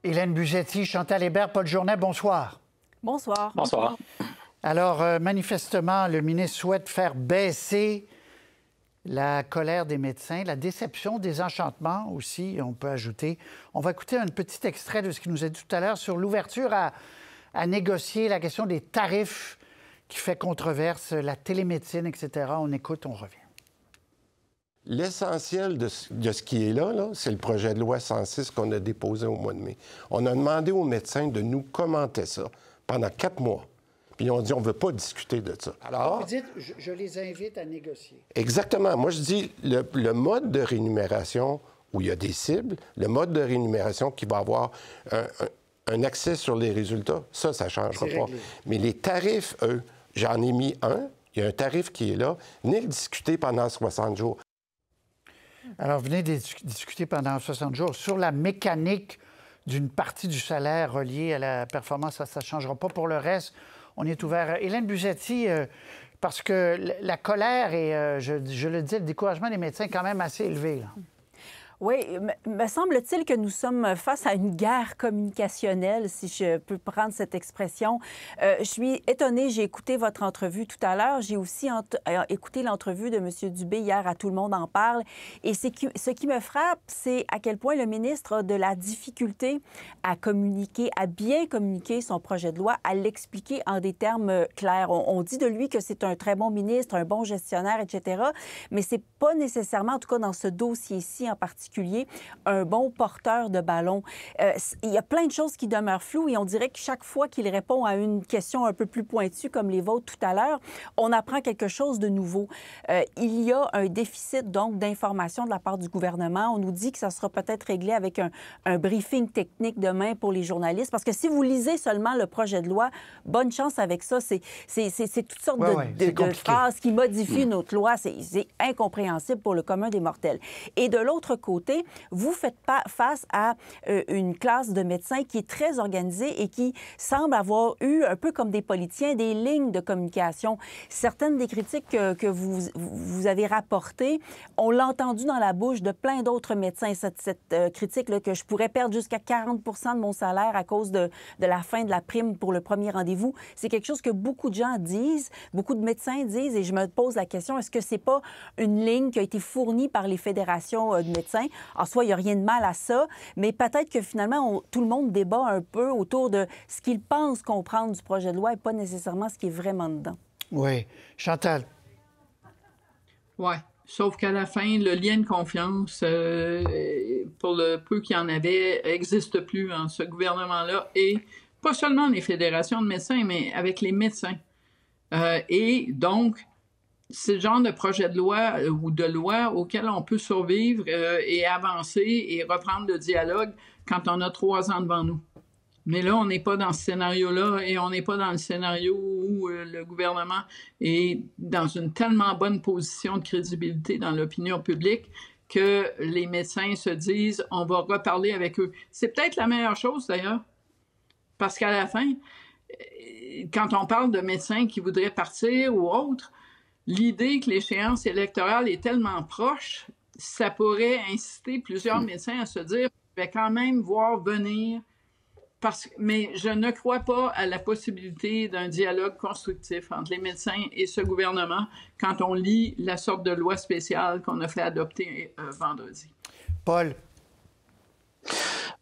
Hélène Buzzetti, Chantal Hébert, Paul Journet, bonsoir. Bonsoir. Bonsoir. Alors, manifestement, le ministre souhaite faire baisser la colère des médecins, la déception, désenchantement aussi, on peut ajouter. On va écouter un petit extrait de ce qu'il nous a dit tout à l'heure sur l'ouverture à négocier la question des tarifs qui fait controverse, la télémédecine, etc. On écoute, on revient. L'essentiel de ce qui est là, c'est le projet de loi 106 qu'on a déposé au mois de mai. On a demandé aux médecins de nous commenter ça pendant 4 mois. Puis ils ont dit, on ne veut pas discuter de ça. Alors, vous dites, je les invite à négocier. Exactement. Moi, je dis, le mode de rémunération où il y a des cibles, le mode de rémunération qui va avoir un accès sur les résultats, ça ne changera pas. Mais les tarifs, eux, j'en ai mis un. Il y a un tarif qui est là. Venez le discuter pendant 60 jours. Alors, venez discuter pendant 60 jours sur la mécanique d'une partie du salaire reliée à la performance. Ça ne changera pas. Pour le reste, on est ouvert. Hélène Buzzetti, parce que la colère et, je le dis, le découragement des médecins est quand même assez élevé, là. Oui, me semble-t-il que nous sommes face à une guerre communicationnelle, si je peux prendre cette expression. Je suis étonnée, j'ai écouté votre entrevue tout à l'heure. J'ai aussi écouté l'entrevue de M. Dubé hier à Tout le monde en parle. Et ce qui me frappe, c'est à quel point le ministre a de la difficulté à communiquer, à bien communiquer son projet de loi, à l'expliquer en des termes clairs. On dit de lui que c'est un très bon ministre, un bon gestionnaire, etc. Mais c'est pas nécessairement, en tout cas dans ce dossier-ci en particulier, un bon porteur de ballon. Il y a plein de choses qui demeurent floues et on dirait que chaque fois qu'il répond à une question un peu plus pointue, comme les vôtres tout à l'heure, on apprend quelque chose de nouveau. Il y a un déficit, donc, d'information de la part du gouvernement. On nous dit que ça sera peut-être réglé avec un briefing technique demain pour les journalistes, parce que si vous lisez seulement le projet de loi, bonne chance avec ça. C'est toutes sortes de phrases qui modifient notre loi. C'est incompréhensible pour le commun des mortels. Et de l'autre côté, vous faites face à une classe de médecins qui est très organisée et qui semble avoir eu, un peu comme des politiciens, des lignes de communication. Certaines des critiques que vous avez rapportées, on l'a entendu dans la bouche de plein d'autres médecins, cette critique-là, que je pourrais perdre jusqu'à 40 % de mon salaire à cause de la fin de la prime pour le premier rendez-vous. C'est quelque chose que beaucoup de gens disent, beaucoup de médecins disent, et je me pose la question, est-ce que c'est pas une ligne qui a été fournie par les fédérations de médecins? En soi, il n'y a rien de mal à ça, mais peut-être que finalement, tout le monde débat un peu autour de ce qu'il pense comprendre du projet de loi et pas nécessairement ce qui est vraiment dedans. Oui. Chantal? Oui. Sauf qu'à la fin, le lien de confiance, pour le peu qu'il y en avait, n'existe plus en ce gouvernement-là. Et pas seulement les fédérations de médecins, mais avec les médecins. Et donc, c'est le genre de projet de loi ou de loi auquel on peut survivre et avancer et reprendre le dialogue quand on a 3 ans devant nous. Mais là, on n'est pas dans ce scénario-là et on n'est pas dans le scénario où le gouvernement est dans une tellement bonne position de crédibilité dans l'opinion publique que les médecins se disent « on va reparler avec eux ». C'est peut-être la meilleure chose, d'ailleurs, parce qu'à la fin, quand on parle de médecins qui voudraient partir ou autres, l'idée que l'échéance électorale est tellement proche, ça pourrait inciter plusieurs médecins à se dire « je vais quand même voir venir ». Mais je ne crois pas à la possibilité d'un dialogue constructif entre les médecins et ce gouvernement quand on lit la sorte de loi spéciale qu'on a fait adopter vendredi. Paul?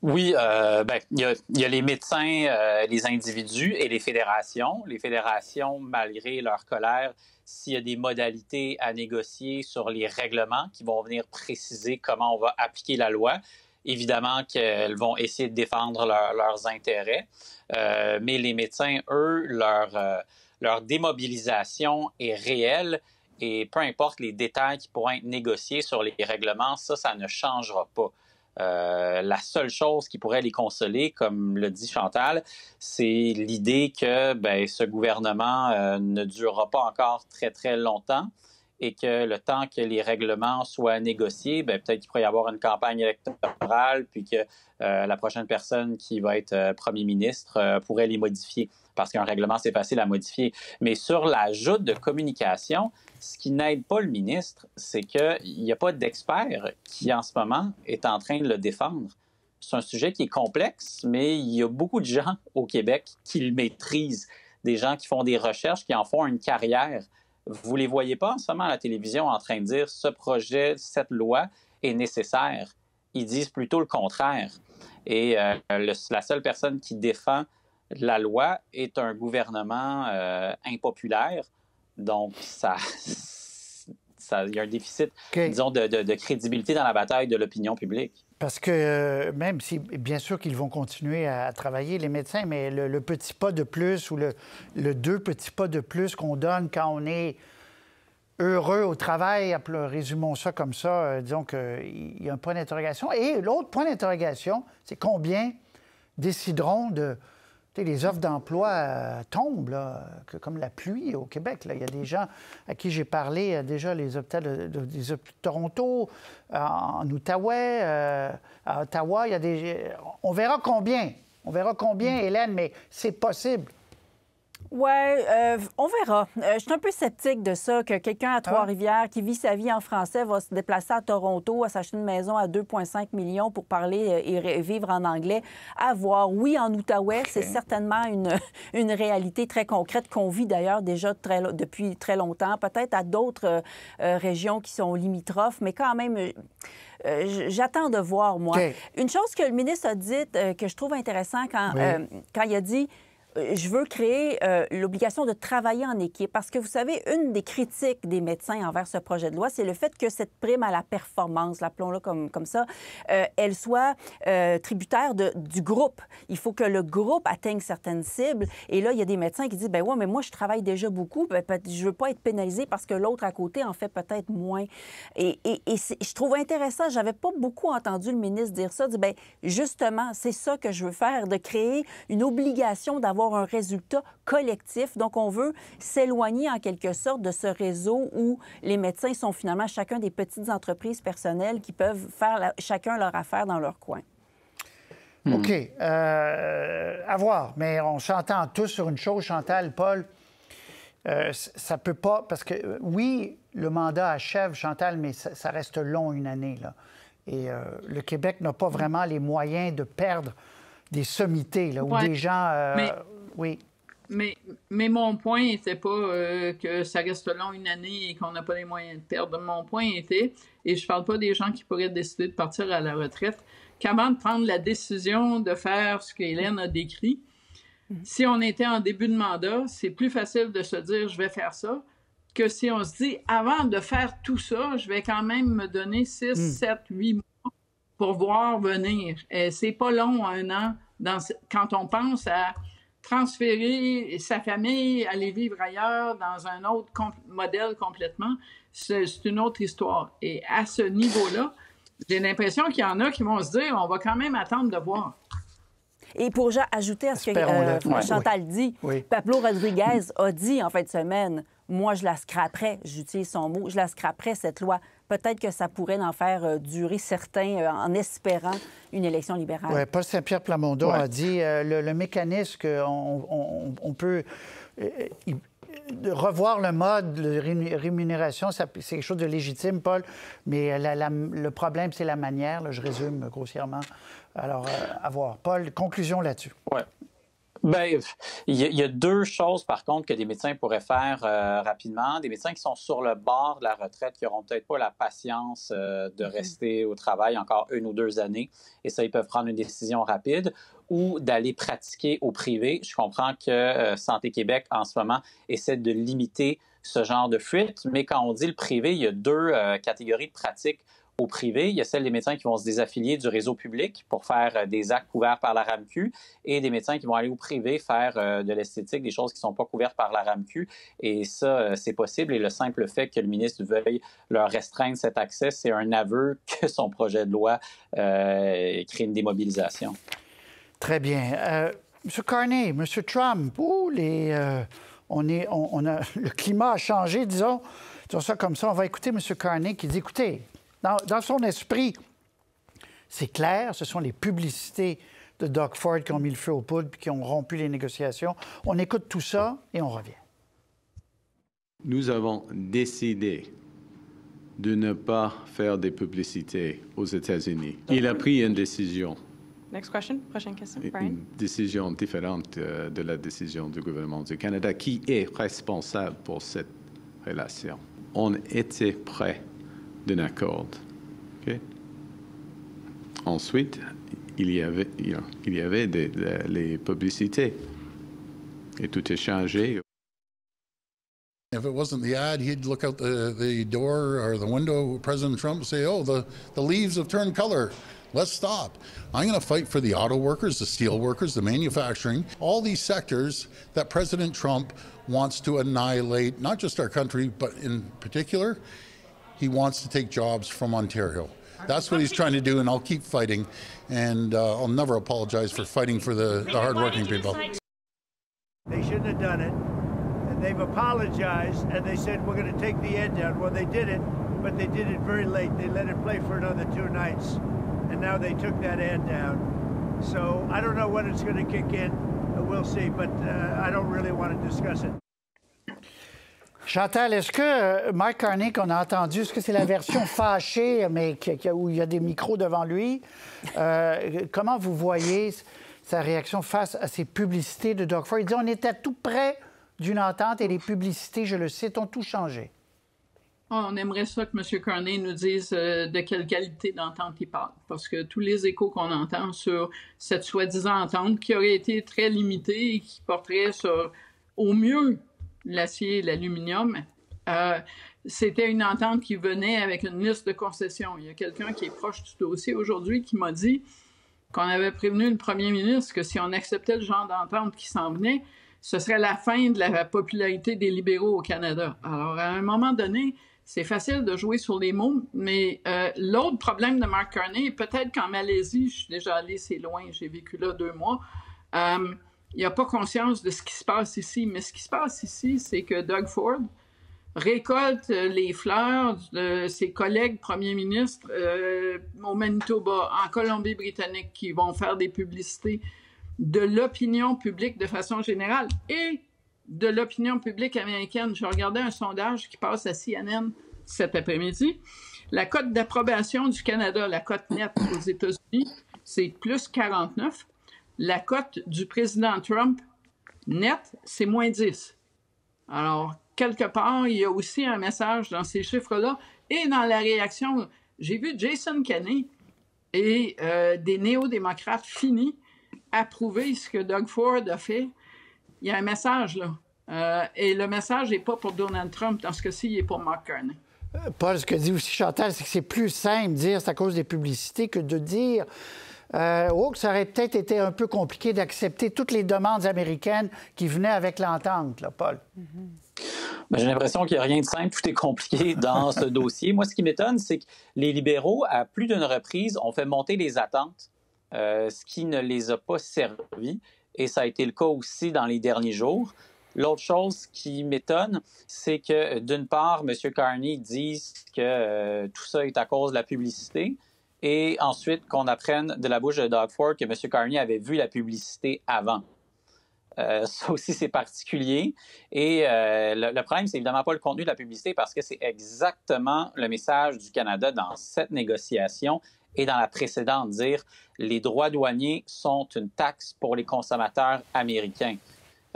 Oui, il y a les médecins, les individus et les fédérations. Les fédérations, malgré leur colère, s'il y a des modalités à négocier sur les règlements qui vont venir préciser comment on va appliquer la loi, évidemment qu'elles vont essayer de défendre leurs intérêts. Mais les médecins, eux, leur démobilisation est réelle et peu importe les détails qui pourront être négociés sur les règlements, ça ne changera pas. La seule chose qui pourrait les consoler, comme le dit Chantal, c'est l'idée que ce gouvernement ne durera pas encore très, très longtemps et que le temps que les règlements soient négociés, peut-être qu'il pourrait y avoir une campagne électorale puis que la prochaine personne qui va être premier ministre pourrait les modifier parce qu'un règlement, c'est facile à modifier. Mais sur l'ajout de communication, ce qui n'aide pas le ministre, c'est qu'il n'y a pas d'expert qui, en ce moment, est en train de le défendre. c'est un sujet qui est complexe, mais il y a beaucoup de gens au Québec qui le maîtrisent, des gens qui font des recherches, qui en font une carrière. Vous ne les voyez pas en ce moment à la télévision en train de dire « ce projet, cette loi est nécessaire ». Ils disent plutôt le contraire. Et la seule personne qui défend la loi est un gouvernement impopulaire. Donc, il y a un déficit, disons, de crédibilité dans la bataille de l'opinion publique. Parce que même si, bien sûr qu'ils vont continuer à travailler, les médecins, mais le petit pas de plus ou le 2 petits pas de plus qu'on donne quand on est heureux au travail, résumons ça comme ça, disons qu'il y a un point d'interrogation. Et l'autre point d'interrogation, c'est combien décideront de... Les offres d'emploi tombent, là, comme la pluie au Québec. Là. Il y a des gens à qui j'ai parlé, déjà les hôpitaux de Toronto, en Outaouais, à Ottawa. Il y a on verra combien. On verra combien, Hélène, mais c'est possible. Oui, on verra. Je suis un peu sceptique de ça, que quelqu'un à Trois-Rivières qui vit sa vie en français va se déplacer à Toronto, à s'acheter une maison à 2,5 millions pour parler et vivre en anglais. À voir. Oui, en Outaouais, c'est certainement une réalité très concrète qu'on vit d'ailleurs déjà depuis très longtemps. Peut-être à d'autres régions qui sont limitrophes, mais quand même... j'attends de voir, moi. Une chose que le ministre a dite, que je trouve intéressant quand il a dit... Je veux créer l'obligation de travailler en équipe parce que, vous savez, une des critiques des médecins envers ce projet de loi, c'est le fait que cette prime à la performance, l'appelons-la comme ça, elle soit tributaire du groupe. Il faut que le groupe atteigne certaines cibles. Et là, il y a des médecins qui disent, ben ouais, mais moi, je travaille déjà beaucoup, je veux pas être pénalisé parce que l'autre à côté en fait peut-être moins. Et je trouve intéressant, j'avais pas beaucoup entendu le ministre dire ça, dire, ben justement, c'est ça que je veux faire, de créer une obligation d'avoir un résultat collectif. Donc, on veut s'éloigner en quelque sorte de ce réseau où les médecins sont finalement chacun des petites entreprises personnelles qui peuvent faire chacun leur affaire dans leur coin. OK. À voir. Mais on s'entend tous sur une chose, Chantal, Paul. Ça peut pas... Parce que, oui, le mandat achève, Chantal, mais ça reste long, une année, là. Et le Québec n'a pas vraiment les moyens de perdre des sommités, là, où des gens... oui. Mais mon point n'était pas que ça reste long une année et qu'on n'a pas les moyens de perdre. Mon point était, et je ne parle pas des gens qui pourraient décider de partir à la retraite, qu'avant de prendre la décision de faire ce qu'Hélène a décrit, si on était en début de mandat, c'est plus facile de se dire « je vais faire ça » que si on se dit « avant de faire tout ça, je vais quand même me donner 6, 7, 8 mois pour voir venir. » C'est pas long, 1 an, quand on pense à transférer sa famille, aller vivre ailleurs dans un autre modèle complètement, c'est une autre histoire. Et à ce niveau-là, j'ai l'impression qu'il y en a qui vont se dire, on va quand même attendre de voir. Et pour ajouter à ce que Chantal dit, Pablo Rodriguez a dit en fin de semaine, moi, je la scraperais, j'utilise son mot, je la scraperais, cette loi. Peut-être que ça pourrait en faire durer certains en espérant une élection libérale. Oui, Paul Saint-Pierre Plamondon a dit le mécanisme qu'on peut revoir le mode de rémunération, c'est quelque chose de légitime, Paul, mais le problème, c'est la manière. Là, je résume grossièrement. Alors, à voir. Paul, conclusion là-dessus. Oui. Bien, il y a 2 choses, par contre, que des médecins pourraient faire rapidement. Des médecins qui sont sur le bord de la retraite, qui n'auront peut-être pas la patience de rester au travail encore 1 ou 2 années. Et ça, ils peuvent prendre une décision rapide ou d'aller pratiquer au privé. Je comprends que Santé Québec, en ce moment, essaie de limiter ce genre de fuite. Mais quand on dit le privé, il y a 2 catégories de pratiques au privé. Il y a celles des médecins qui vont se désaffilier du réseau public pour faire des actes couverts par la RAMQ et des médecins qui vont aller au privé faire de l'esthétique, des choses qui ne sont pas couvertes par la RAMQ. Et ça, c'est possible. Et le simple fait que le ministre veuille leur restreindre cet accès, c'est un aveu que son projet de loi crée une démobilisation. Très bien. M. Carney, M. Trump, le climat a changé, disons ça comme ça. On va écouter M. Carney qui dit, écoutez, dans son esprit, c'est clair, ce sont les publicités de Doug Ford qui ont mis le feu aux poudres et qui ont rompu les négociations. On écoute tout ça et on revient. Nous avons décidé de ne pas faire des publicités aux États-Unis. Il a pris une décision Next question. Prochaine question. Brian. Une décision différente de la décision du gouvernement du Canada. Qui est responsable pour cette relation? On était près d'un accord. Okay? Ensuite, il y avait les publicités. Et tout est changé. If it wasn't the ad, he'd look out the door or the window, President Trump, and say, oh, the leaves have turned color. Let's stop. I'm going to fight for the auto workers, the steel workers, the manufacturing, all these sectors that President Trump wants to annihilate, not just our country, but in particular, he wants to take jobs from Ontario. That's what he's trying to do, and I'll keep fighting. And I'll never apologize for fighting for the hardworking people. They shouldn't have done it. They've apologized, and they said, we're going to take the ad down. Well, they did it, but they did it very late. They let it play for another 2 nights, and now they took that ad down. So I don't know when it's going to kick in. We'll see, but I don't really want to discuss it. Chantal, est-ce que Mark Carney qu'on a entendu, est-ce que c'est la version fâchée, mais où il y a des micros devant lui? Comment vous voyez sa réaction face à ces publicités de Doug Ford? Il dit on était tout près d'une entente et les publicités, je le cite, ont tout changé. On aimerait ça que M. Carney nous dise de quelle qualité d'entente il parle, parce que tous les échos qu'on entend sur cette soi-disant entente qui aurait été très limitée et qui porterait sur, au mieux, l'acier et l'aluminium, c'était une entente qui venait avec une liste de concessions. Il y a quelqu'un qui est proche du dossier aujourd'hui qui m'a dit qu'on avait prévenu le premier ministre que si on acceptait le genre d'entente qui s'en venait, ce serait la fin de la popularité des libéraux au Canada. Alors, à un moment donné, c'est facile de jouer sur les mots, mais l'autre problème de Mark Carney, peut-être qu'en Malaisie, je suis déjà allée, c'est loin, j'ai vécu là 2 mois, il n'a pas conscience de ce qui se passe ici. Mais ce qui se passe ici, c'est que Doug Ford récolte les fleurs de ses collègues premiers ministres au Manitoba, en Colombie-Britannique, qui vont faire des publicités de l'opinion publique de façon générale et de l'opinion publique américaine. Je regardais un sondage qui passe à CNN cet après-midi. La cote d'approbation du Canada, la cote nette aux États-Unis, c'est plus 49. La cote du président Trump nette, c'est moins 10. Alors, quelque part, il y a aussi un message dans ces chiffres-là et dans la réaction. J'ai vu Jason Kenney et des néo-démocrates finis approuver ce que Doug Ford a fait. Il y a un message, là. Et le message n'est pas pour Donald Trump. Dans ce cas-ci, il est pour Mark Carney. Paul, ce que dit aussi Chantal, c'est que c'est plus simple de dire c'est à cause des publicités que de dire que ça aurait peut-être été un peu compliqué d'accepter toutes les demandes américaines qui venaient avec l'entente, là, Paul. Bien, j'ai l'impression qu'il n'y a rien de simple, tout est compliqué dans ce dossier. Moi, ce qui m'étonne, c'est que les libéraux, à plus d'une reprise, ont fait monter les attentes, ce qui ne les a pas servis. Et ça a été le cas aussi dans les derniers jours. L'autre chose qui m'étonne, c'est que, d'une part, M. Carney dise que tout ça est à cause de la publicité, et ensuite qu'on apprenne de la bouche de Doug Ford que M. Carney avait vu la publicité avant. Ça aussi, c'est particulier. Et le problème, c'est évidemment pas le contenu de la publicité parce que c'est exactement le message du Canada dans cette négociation et dans la précédente, dire les droits douaniers sont une taxe pour les consommateurs américains.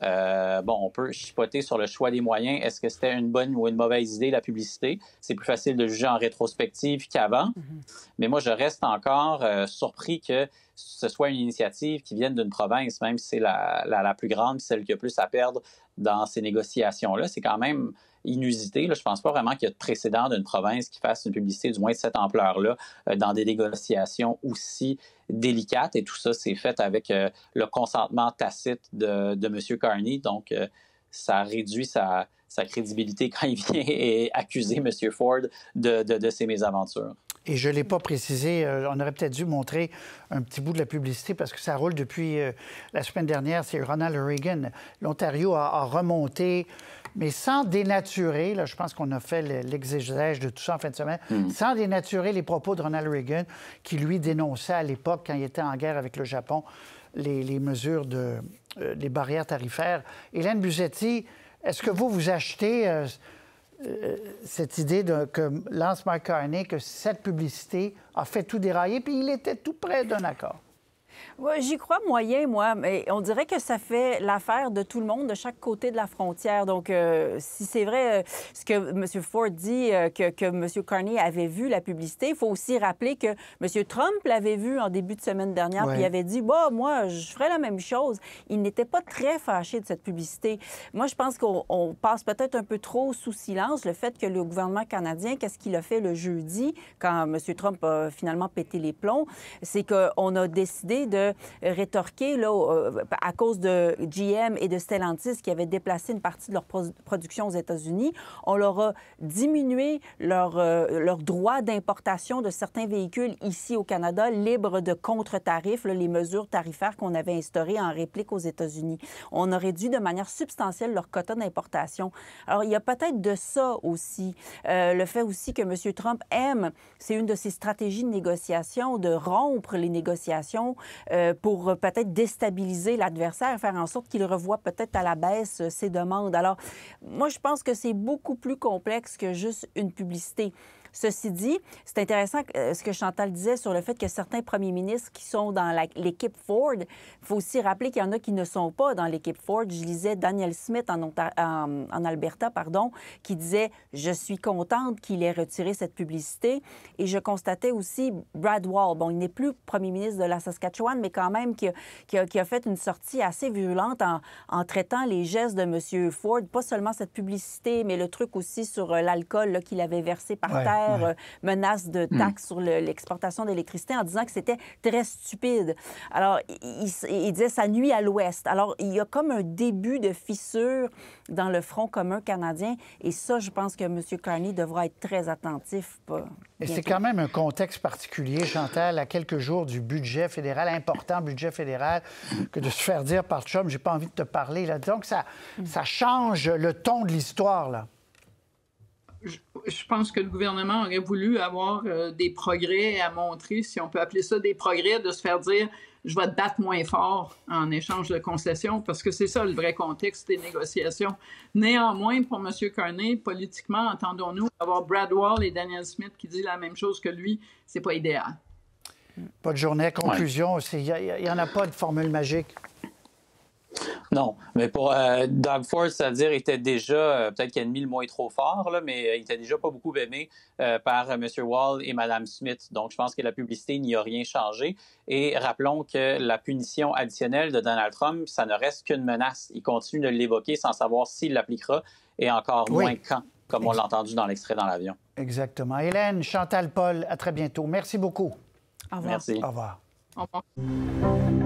On peut chipoter sur le choix des moyens. Est-ce que c'était une bonne ou une mauvaise idée, la publicité? C'est plus facile de juger en rétrospective qu'avant. Mais moi, je reste encore surpris que ce soit une initiative qui vienne d'une province, même si c'est la plus grande, celle qui a plus à perdre dans ces négociations-là. C'est quand même inusité. Là. Je ne pense pas vraiment qu'il y a de précédent d'une province qui fasse une publicité du moins de cette ampleur-là dans des négociations aussi délicates. Et tout ça, c'est fait avec le consentement tacite de M. Carney. Donc, ça réduit sa crédibilité quand il vient et accuser M. Ford de ses mésaventures. Et je ne l'ai pas précisé, on aurait peut-être dû montrer un petit bout de la publicité parce que ça roule depuis la semaine dernière. C'est Ronald Reagan. L'Ontario a remonté, mais sans dénaturer, là, je pense qu'on a fait l'exégèse de tout ça en fin de semaine, sans dénaturer les propos de Ronald Reagan qui, lui, dénonçait à l'époque, quand il était en guerre avec le Japon, les mesures les barrières tarifaires. Hélène Buzetti, est-ce que vous achetez cette idée que lance Mark Carney, que cette publicité a fait tout dérailler, puis il était tout près d'un accord? Oui, j'y crois moyen, moi, mais on dirait que ça fait l'affaire de tout le monde, de chaque côté de la frontière. Donc, si c'est vrai ce que M. Ford dit, que M. Carney avait vu la publicité, il faut aussi rappeler que M. Trump l'avait vu en début de semaine dernière, puis il avait dit, bah, moi, je ferais la même chose. Il n'était pas très fâché de cette publicité. Moi, je pense qu'on passe peut-être un peu trop sous silence le fait que le gouvernement canadien, qu'est-ce qu'il a fait le jeudi, quand M. Trump a finalement pété les plombs, c'est qu'on a décidé de rétorquer là, à cause de GM et de Stellantis qui avaient déplacé une partie de leur production aux États-Unis. On leur a diminué leur droit d'importation de certains véhicules ici au Canada, libres de contre-tarifs, les mesures tarifaires qu'on avait instaurées en réplique aux États-Unis. On a réduit de manière substantielle leur quota d'importation. Alors, il y a peut-être de ça aussi. Le fait aussi que M. Trump aime, c'est une de ses stratégies de négociation, de rompre les négociations pour peut-être déstabiliser l'adversaire, faire en sorte qu'il revoie peut-être à la baisse ses demandes. Alors, moi, je pense que c'est beaucoup plus complexe que juste une publicité. Ceci dit, c'est intéressant ce que Chantal disait sur le fait que certains premiers ministres qui sont dans l'équipe Ford, il faut aussi rappeler qu'il y en a qui ne sont pas dans l'équipe Ford. Je lisais Danielle Smith en Alberta, qui disait « Je suis contente qu'il ait retiré cette publicité ». Et je constatais aussi Brad Wall, bon, il n'est plus premier ministre de la Saskatchewan, mais quand même qui a fait une sortie assez virulente en traitant les gestes de M. Ford, pas seulement cette publicité, mais le truc aussi sur l'alcool qu'il avait versé par terre, menace de taxes sur l'exportation d'électricité en disant que c'était très stupide. Alors, il disait ça nuit à l'Ouest. Alors, il y a comme un début de fissure dans le Front commun canadien et ça, je pense que M. Carney devra être très attentif. Et c'est quand même un contexte particulier, Chantal, à quelques jours du budget fédéral, important budget fédéral, que de se faire dire par Trump, j'ai pas envie de te parler. Là. Donc, ça change le ton de l'histoire, là. Je pense que le gouvernement aurait voulu avoir des progrès à montrer, si on peut appeler ça des progrès, de se faire dire « je vais te battre moins fort en échange de concessions », parce que c'est ça le vrai contexte des négociations. Néanmoins, pour M. Carney, politiquement, entendons-nous, avoir Brad Wall et Danielle Smith qui disent la même chose que lui, c'est pas idéal. Pas de journée. Conclusion, il n'y en a pas de formule magique. Non, mais pour Doug Ford, c'est-à-dire, il était déjà, peut-être qu'il a mis le mot est trop fort, là, mais il était déjà pas beaucoup aimé par M. Wall et Mme Smith. Donc, je pense que la publicité n'y a rien changé. Et rappelons que la punition additionnelle de Donald Trump, ça ne reste qu'une menace. Il continue de l'évoquer sans savoir s'il l'appliquera et encore moins quand, comme on l'a entendu dans l'extrait dans l'avion. Exactement. Hélène, Chantal, Paul, à très bientôt. Merci beaucoup. Au revoir. Merci. Au revoir. Au revoir.